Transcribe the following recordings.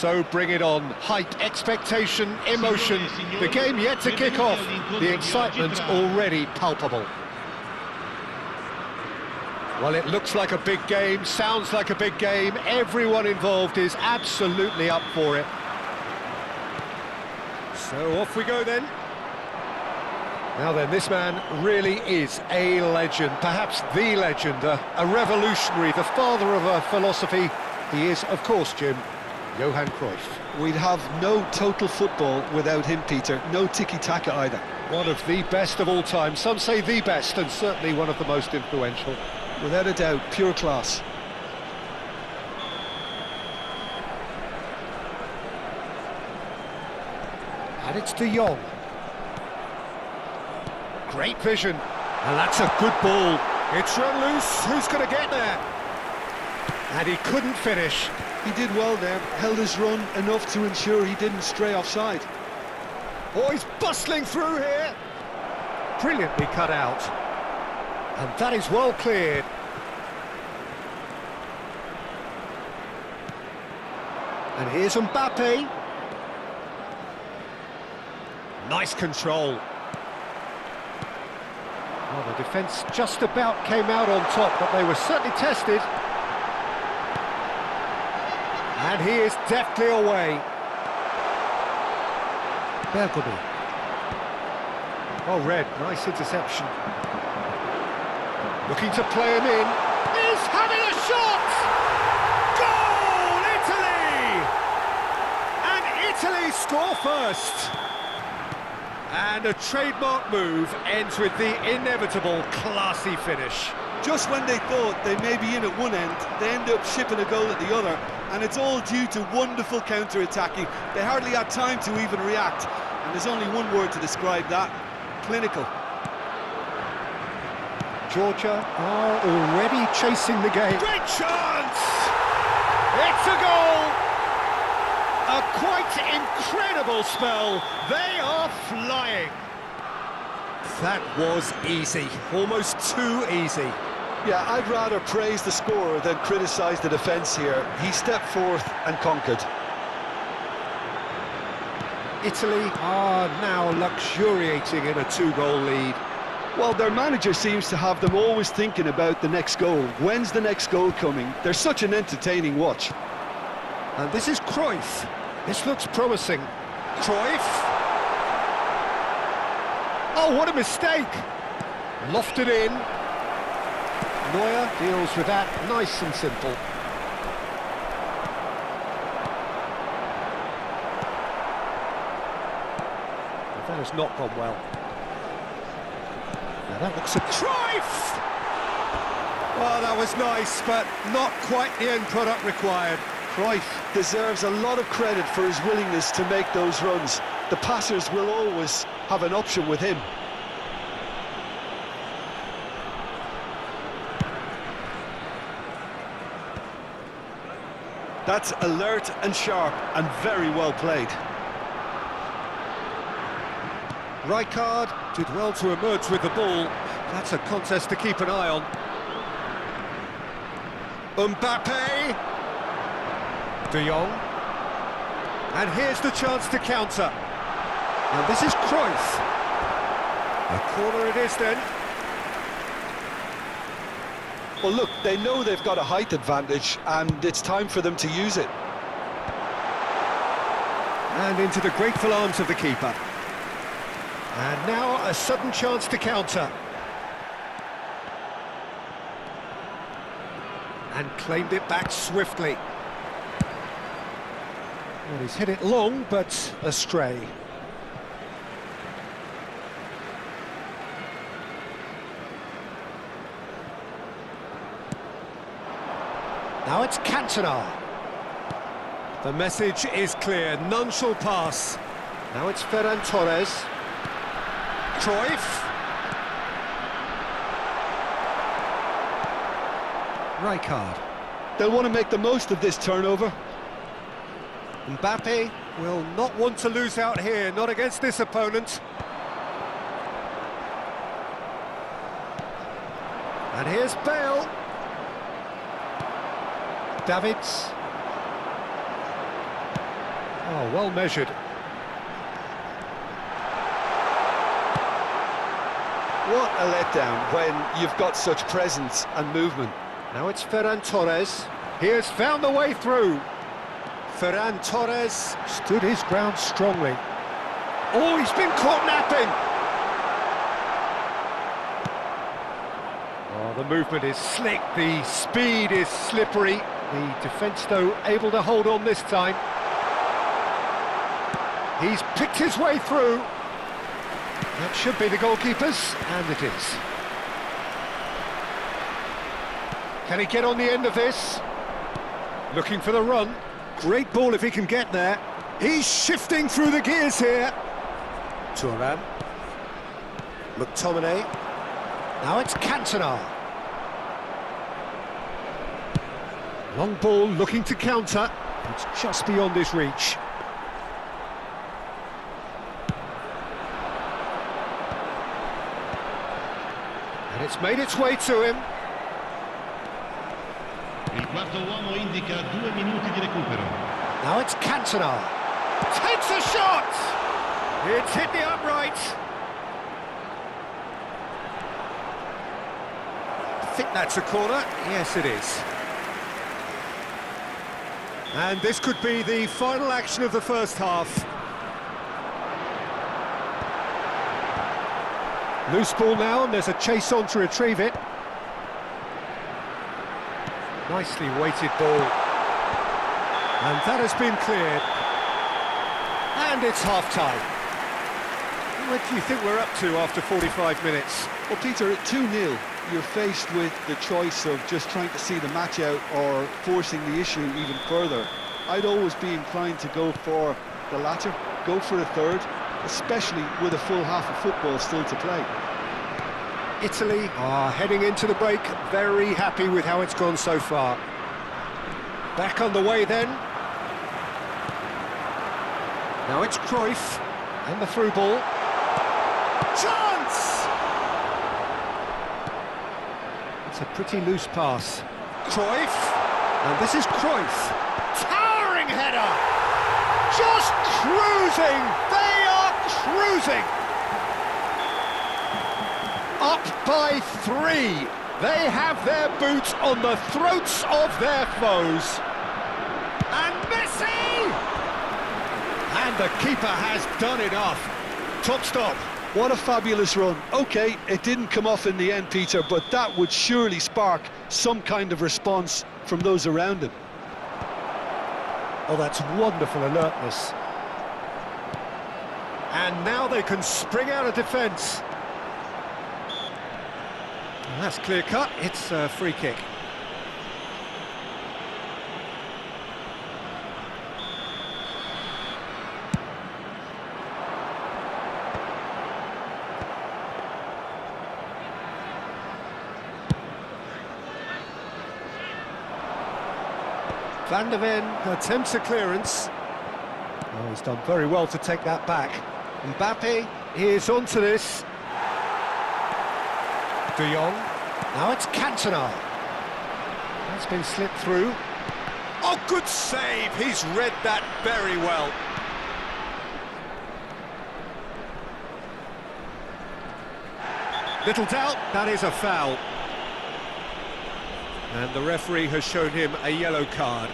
So bring it on. Hype, expectation, emotion. The game yet to kick off. The excitement already palpable. Well, it looks like a big game, sounds like a big game. Everyone involved is absolutely up for it. So off we go then. Now then, this man really is a legend, perhaps the legend, a revolutionary, the father of a philosophy. He is, of course, Jim, Johan Cruyff. We'd have no total football without him, Peter. No tiki-taka either. One of the best of all time. Some say the best, and certainly one of the most influential. Without a doubt, pure class. And it's De Jong. Great vision. And that's a good ball. It's run loose. Who's going to get there? And he couldn't finish. He did well there, held his run enough to ensure he didn't stray offside. Oh, he's bustling through here. Brilliantly cut out. And that is well cleared. And here's Mbappe. Nice control. Well, the defence just about came out on top, but they were certainly tested. And he is deftly away. Bergamy. Oh, Red, nice interception. Looking to play him in. He's having a shot! Goal, Italy! And Italy score first. And a trademark move ends with the inevitable classy finish. Just when they thought they may be in at one end, they end up shipping a goal at the other, and it's all due to wonderful counter-attacking. They hardly had time to even react, and there's only one word to describe that: clinical. Georgia are already chasing the game. Great chance! It's a goal! A quite incredible spell. They are flying. That was easy, almost too easy. Yeah, I'd rather praise the scorer than criticise the defence here. He stepped forth and conquered. Italy are now luxuriating in a two-goal lead. Well, their manager seems to have them always thinking about the next goal. When's the next goal coming? They're such an entertaining watch. And this is Cruyff. This looks promising. Cruyff. Oh, what a mistake! Lofted in. Neuer deals with that nice and simple. That has not gone well. Now that looks a Cruyff! Well, that was nice, but not quite the end product required. Cruyff deserves a lot of credit for his willingness to make those runs. The passers will always have an option with him. That's alert and sharp and very well played. Rijkaard did well to emerge with the ball. That's a contest to keep an eye on. Mbappe. De Jong. And here's the chance to counter. And this is Cruyff. A corner it is then. Well, look, they know they've got a height advantage, and it's time for them to use it. And into the grateful arms of the keeper. And now a sudden chance to counter. And claimed it back swiftly. Well, he's hit it long, but astray. Now it's Cantona. The message is clear, none shall pass. Now it's Ferran Torres. Cruyff. Rijkaard. They'll want to make the most of this turnover. Mbappe will not want to lose out here, not against this opponent. And here's Bale. Davids. Oh, well measured. What a letdown when you've got such presence and movement. Now it's Ferran Torres. He has found the way through. Ferran Torres stood his ground strongly. Oh, he's been caught napping. Oh, the movement is slick, the speed is slippery. The defence, though, able to hold on this time. He's picked his way through. That should be the goalkeeper's, and it is. Can he get on the end of this? Looking for the run. Great ball if he can get there. He's shifting through the gears here. Thuram. McTominay. Now it's Cantona. Long ball looking to counter. It's just beyond his reach. And it's made its way to him. Il quarto uomo indica 2 minuti di recupero. Now it's Cantona. Takes a shot! It's hit the upright. I think that's a corner. Yes, it is. And this could be the final action of the first half. Loose ball now, and there's a chase on to retrieve it. Nicely weighted ball. And that has been cleared. And it's half-time. What do you think we're up to after 45 minutes? Well, Peter, at 2-0, you're faced with the choice of just trying to see the match out or forcing the issue even further. I'd always be inclined to go for the latter, go for a third, especially with a full half of football still to play. Italy are heading into the break, very happy with how it's gone so far. Back on the way then. Now it's Cruyff, and the through ball. Chance! It's a pretty loose pass. Cruyff, and this is Cruyff. Towering header! Just cruising! They are cruising! Up by 3. They have their boots on the throats of their foes. And Messi! And the keeper has done enough. Top stop. What a fabulous run. OK, it didn't come off in the end, Peter, but that would surely spark some kind of response from those around him. Oh, that's wonderful alertness. And now they can spring out of defence. And that's clear cut. It's a free kick. Van der Ven attempts a clearance. Oh, he's done very well to take that back. Mbappe is onto this. De Jong. Now it's Cantona. That's been slipped through. Oh, good save! He's read that very well. Little doubt, that is a foul. And the referee has shown him a yellow card.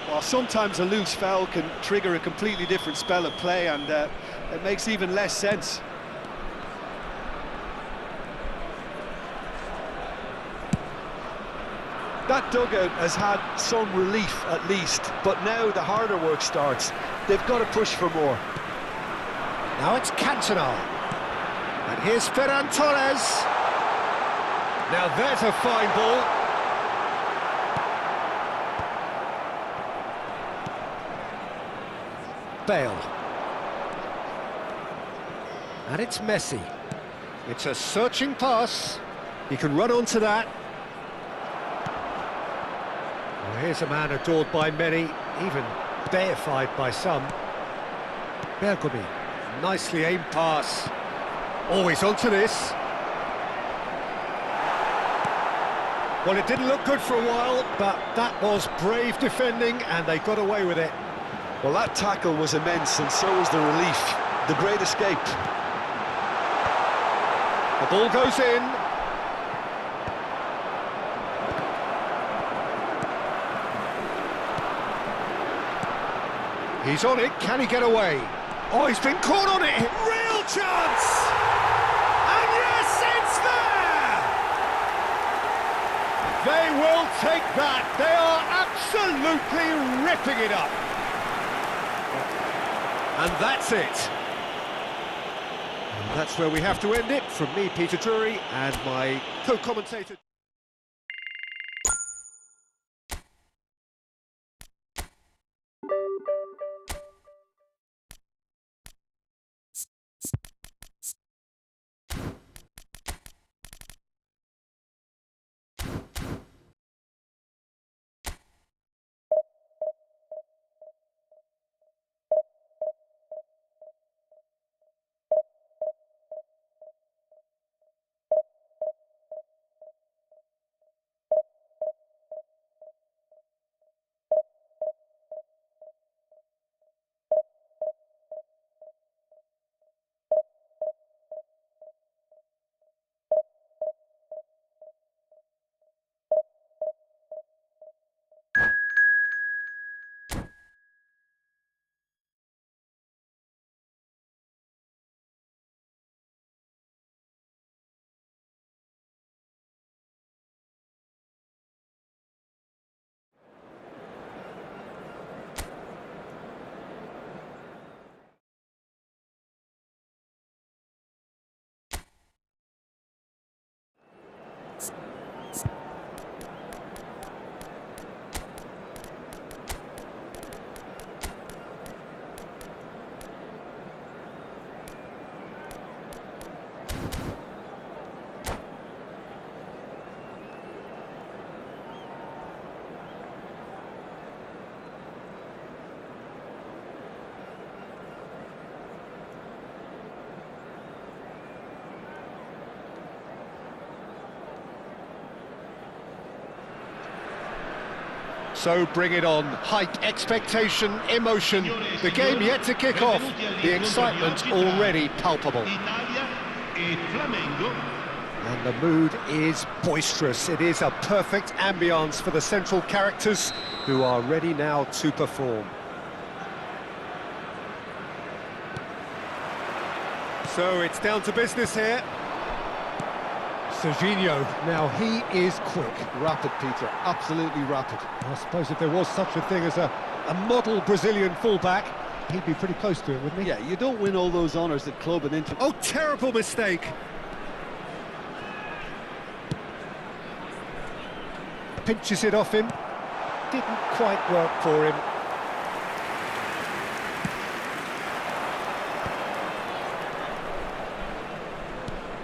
Well, sometimes a loose foul can trigger a completely different spell of play, and it makes even less sense. That dugout has had some relief at least, but now the harder work starts. They've got to push for more. Now it's Cantona. And here's Ferran Torres. Now there's a fine ball. Bale. And it's Messi. It's a searching pass. He can run onto that. Well, here's a man adored by many, even deified by some. Bergomi. Nicely aimed pass. Always onto this. Well, it didn't look good for a while, but that was brave defending, and they got away with it. Well, that tackle was immense, and so was the relief. The great escape. The ball goes in. He's on it, can he get away? Oh, he's been caught on it! Real chance! And yes, it's there! They will take that. They are absolutely ripping it up. And that's it. And that's where we have to end it. From me, Peter Drury, and my co-commentator. So bring it on. Hype, expectation, emotion. The game yet to kick off. The excitement already palpable. And the mood is boisterous. It is a perfect ambience for the central characters who are ready now to perform. So it's down to business here. Serginho, now he is quick. Rapid, Peter, absolutely rapid. I suppose if there was such a thing as a model Brazilian fullback, he'd be pretty close to it, wouldn't he? Yeah, you don't win all those honours at club and inter... Oh, terrible mistake! Pinches it off him. Didn't quite work for him.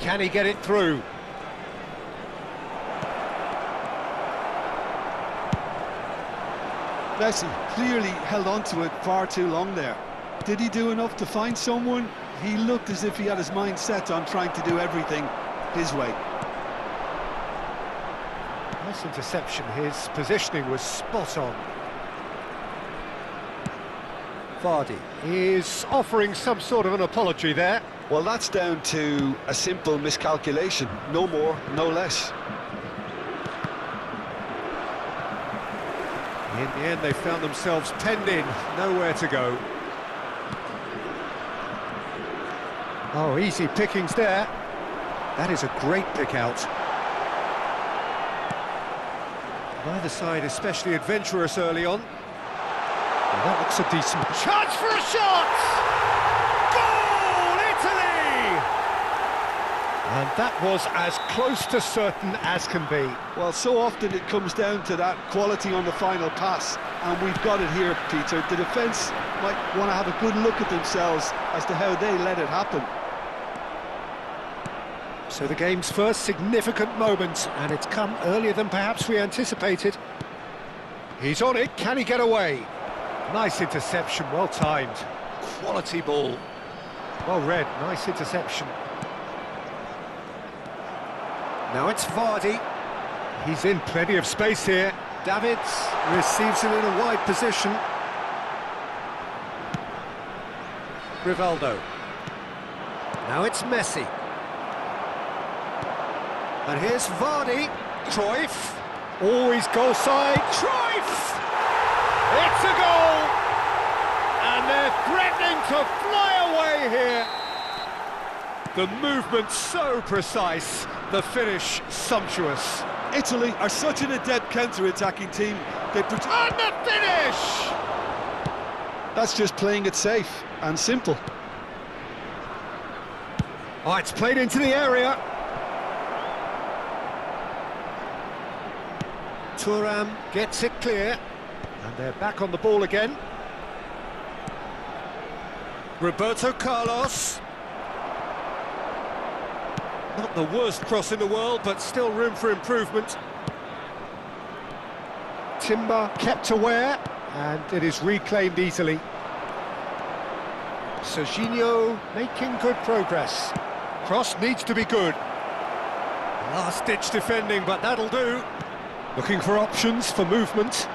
Can he get it through? Messi clearly held on to it far too long there. Did he do enough to find someone? He looked as if he had his mind set on trying to do everything his way. Nice interception. His positioning was spot on. Vardy is offering some sort of an apology there. Well, that's down to a simple miscalculation. No more, no less. In the end, they found themselves penned in, nowhere to go. Oh, easy pickings there. That is a great pick out. Neither side especially adventurous early on. Well, that looks a decent chance for a shot! Goal, Italy! And that was as close to certain as can be. Well, so often it comes down to that quality on the final pass, and we've got it here, Peter. The defence might want to have a good look at themselves as to how they let it happen. So the game's first significant moment, and it's come earlier than perhaps we anticipated. He's on it, can he get away? Nice interception, well timed. Quality ball. Well read, nice interception. Now it's Vardy. He's in plenty of space here. Davids receives it in a wide position. Rivaldo. Now it's Messi. And here's Vardy. Cruyff. Always goal side. Cruyff! It's a goal! And they're threatening to fly away here. The movement so precise, the finish sumptuous. Italy are such an adept counter-attacking team. And the finish! That's just playing it safe and simple. Oh, it's played into the area. Thuram gets it clear. And they're back on the ball again. Roberto Carlos. Not the worst cross in the world, but still room for improvement. Timber kept aware, and it is reclaimed easily. Serginho making good progress. Cross needs to be good. Last-ditch defending, but that'll do. Looking for options for movement.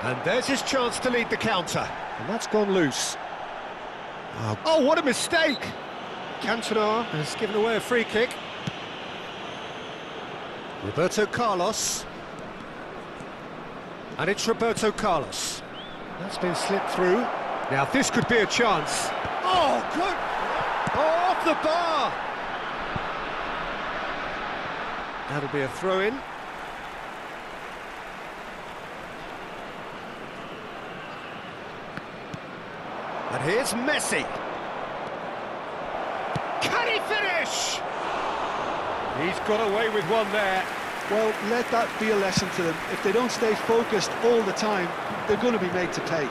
And there's his chance to lead the counter. And that's gone loose. Oh, what a mistake! Cantona has given away a free kick. Roberto Carlos. And it's Roberto Carlos. That's been slipped through. Now this could be a chance. Oh, good! Oh, off the bar! That'll be a throw-in. And here's Messi. Can he finish? He's got away with one there. Well, let that be a lesson to them. If they don't stay focused all the time, they're going to be made to pay.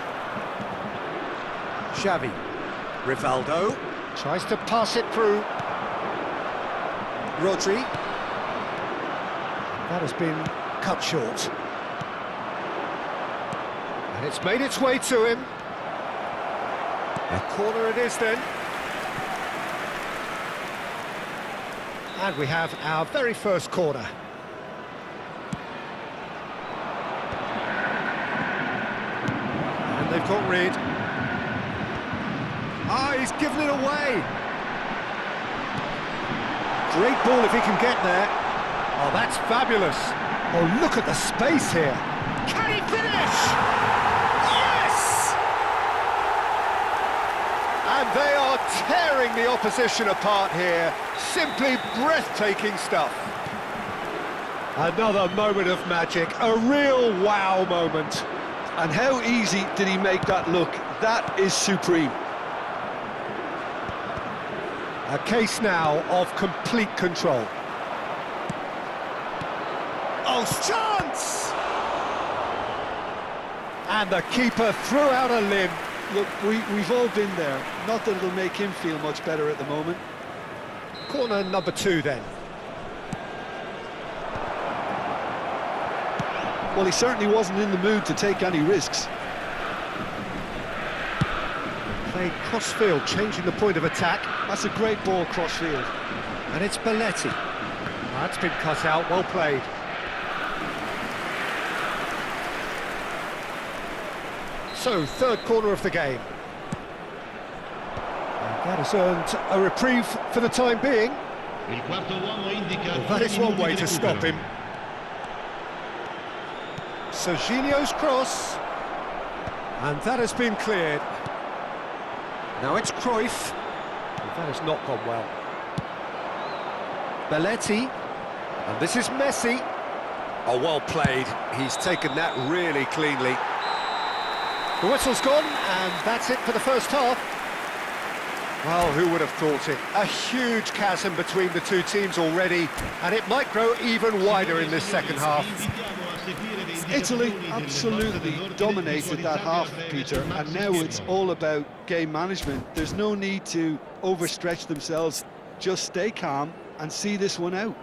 Xavi. Rivaldo. Tries to pass it through. Rodri. That has been cut short. And it's made its way to him. A corner it is then. And we have our very first corner. And they've got rid. Ah, he's given it away. Great ball if he can get there. Oh, that's fabulous. Oh, look at the space here. Can he finish? Yes! And they are tearing the opposition apart here. Simply breathtaking stuff. Another moment of magic, a real wow moment. And how easy did he make that look? That is supreme. A case now of complete control. Oh, chance! And the keeper threw out a limb. Look, we've all been there. Not that it'll make him feel much better at the moment. Corner number 2 then. Well, he certainly wasn't in the mood to take any risks. Played cross-field, changing the point of attack. That's a great ball cross-field. And it's Belletti. That's been cut out, well played. So, third corner of the game. And that has earned a reprieve for the time being. Well, that is one way to stop him. Serginho's cross. And that has been cleared. Now it's Cruyff. And that has not gone well. Belletti. And this is Messi. Oh, well played. He's taken that really cleanly. The whistle's gone, and that's it for the first half. Well, who would have thought it? A huge chasm between the two teams already, and it might grow even wider in this second half. Italy absolutely dominated that half, Peter, and now it's all about game management. There's no need to overstretch themselves. Just stay calm and see this one out.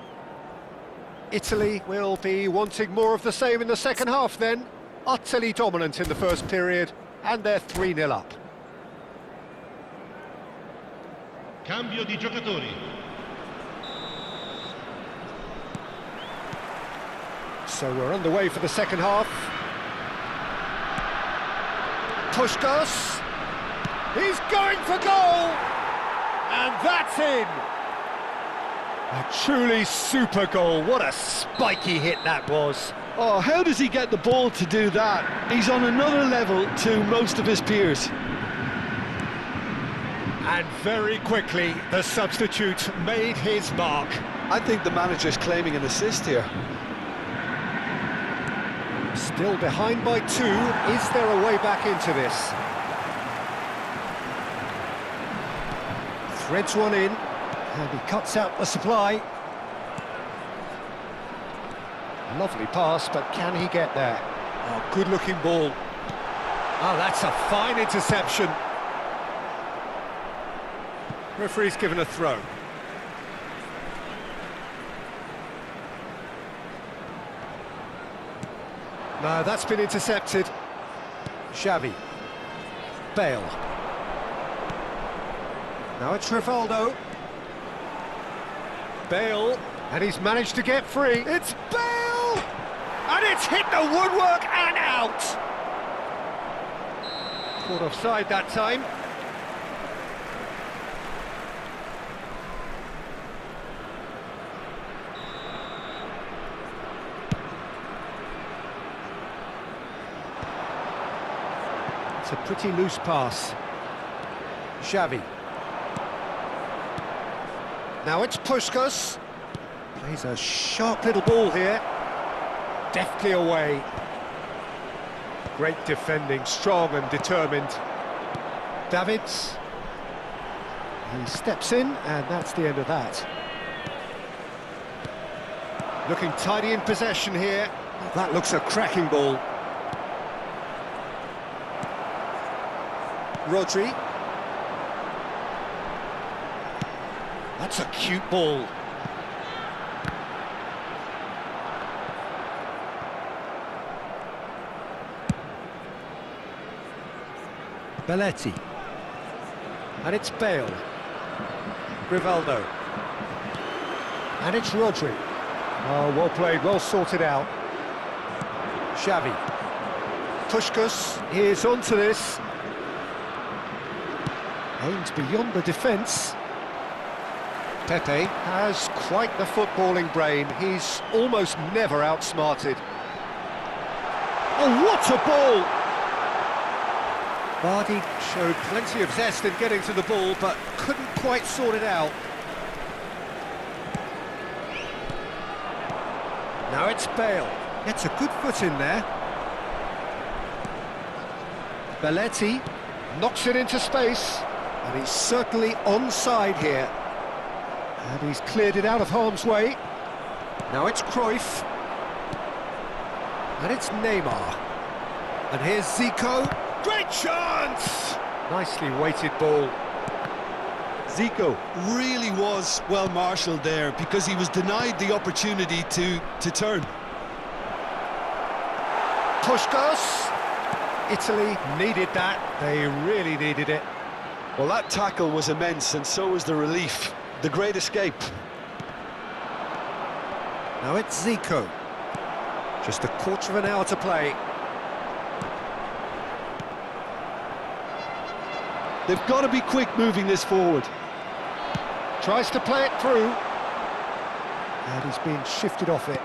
Italy will be wanting more of the same in the second half then. Utterly dominant in the first period, and they're 3-0 up. Cambio di giocatori. So we're underway for the second half. Puskás. He's going for goal! And that's in! A truly super goal. What a spiky hit that was. Oh, how does he get the ball to do that? He's on another level to most of his peers. And very quickly, the substitute made his mark. I think the manager's claiming an assist here. Still behind by 2. Is there a way back into this? Threads one in, and he cuts out the supply. Lovely pass, but can he get there? Oh, good-looking ball. Oh, that's a fine interception. Referee's given a throw. No, that's been intercepted. Xavi. Bale. Now it's Rivaldo. Bale, and he's managed to get free. It's Bale! And it's hit the woodwork and out! Caught offside that time. It's a pretty loose pass. Xavi. Now it's Puskas. Plays a sharp little ball here. Deftly away. Great defending, strong and determined. Davids. He steps in, and that's the end of that. Looking tidy in possession here. That looks a cracking ball. Rodri. That's a cute ball. Belletti. And it's Bale. Rivaldo. And it's Rodri. Oh, well played, well sorted out. Xavi. Puskas is onto this. Aims beyond the defence. Pepe has quite the footballing brain. He's almost never outsmarted. Oh, what a ball! Vardy showed plenty of zest in getting to the ball, but couldn't quite sort it out. Now it's Bale. Gets a good foot in there. Belletti knocks it into space, and he's certainly onside here. And he's cleared it out of harm's way. Now it's Cruyff. And it's Neymar. And here's Zico. Great chance! Nicely weighted ball. Zico really was well marshalled there because he was denied the opportunity to turn. Puskas. Italy needed that. They really needed it. Well, that tackle was immense, and so was the relief. The great escape. Now it's Zico. Just a quarter of an hour to play. They've got to be quick moving this forward. Tries to play it through. And he's being shifted off it.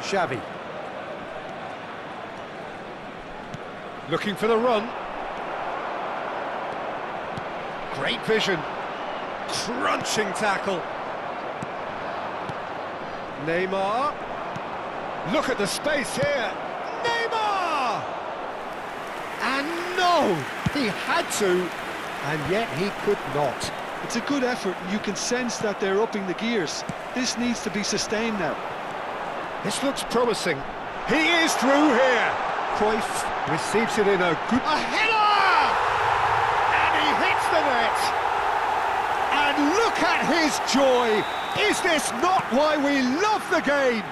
Xavi. Looking for the run. Great vision. Crunching tackle. Neymar. Look at the space here. Neymar! And no! He had to, and yet he could not. It's a good effort, and you can sense that they're upping the gears. This needs to be sustained now. This looks promising. He is through here. Cruyff receives it in a good... A header! And he hits the net. And look at his joy. Is this not why we love the game?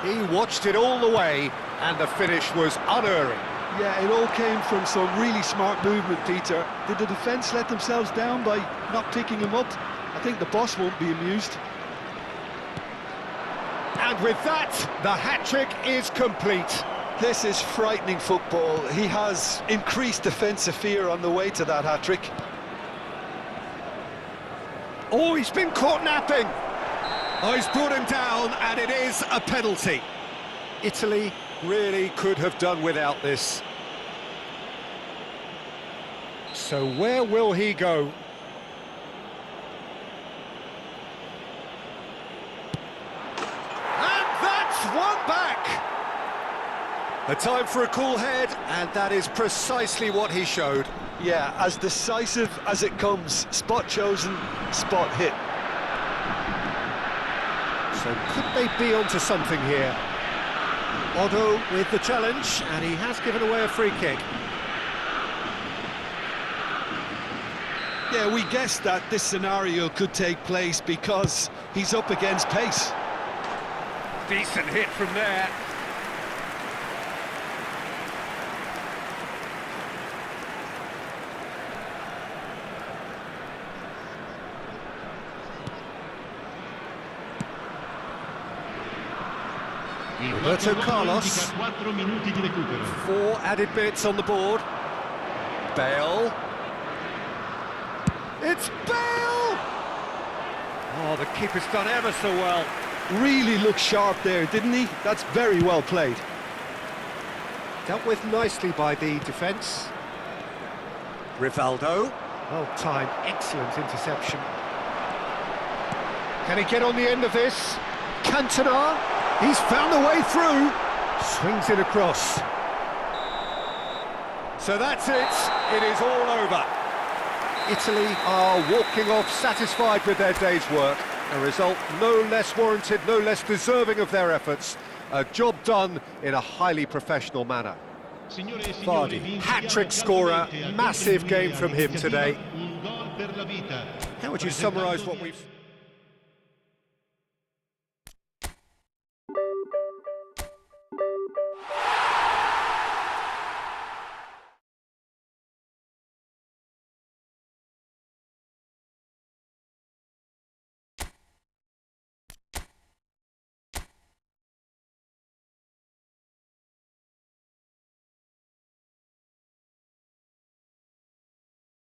He watched it all the way, and the finish was unerring. Yeah, it all came from some really smart movement, Peter. Did the defence let themselves down by not picking him up? I think the boss won't be amused. And with that, the hat-trick is complete. This is frightening football. He has increased defensive fear on the way to that hat-trick. Oh, he's been caught napping. Oh, he's brought him down, and it is a penalty. Italy really could have done without this. So where will he go? And that's one back. A time for a cool head, and that is precisely what he showed. Yeah, as decisive as it comes. Spot chosen, spot hit. So could they be onto something here? Otto with the challenge, and he has given away a free kick. Yeah, we guessed that this scenario could take place because he's up against pace. Decent hit from there. Roberto Carlos. 4 minuti di recupero. 4 added minutes on the board. Bale. It's Bale! Oh, the keeper's done ever so well. Really looked sharp there, didn't he? That's very well played. Dealt with nicely by the defence. Rivaldo. Well timed, excellent interception. Can he get on the end of this? Cantona. He's found a way through. Swings it across. So that's it. It is all over. Italy are walking off satisfied with their day's work. A result no less warranted, no less deserving of their efforts. A job done in a highly professional manner. Vardy, hat-trick scorer, massive game from him today. How would you summarise what we've...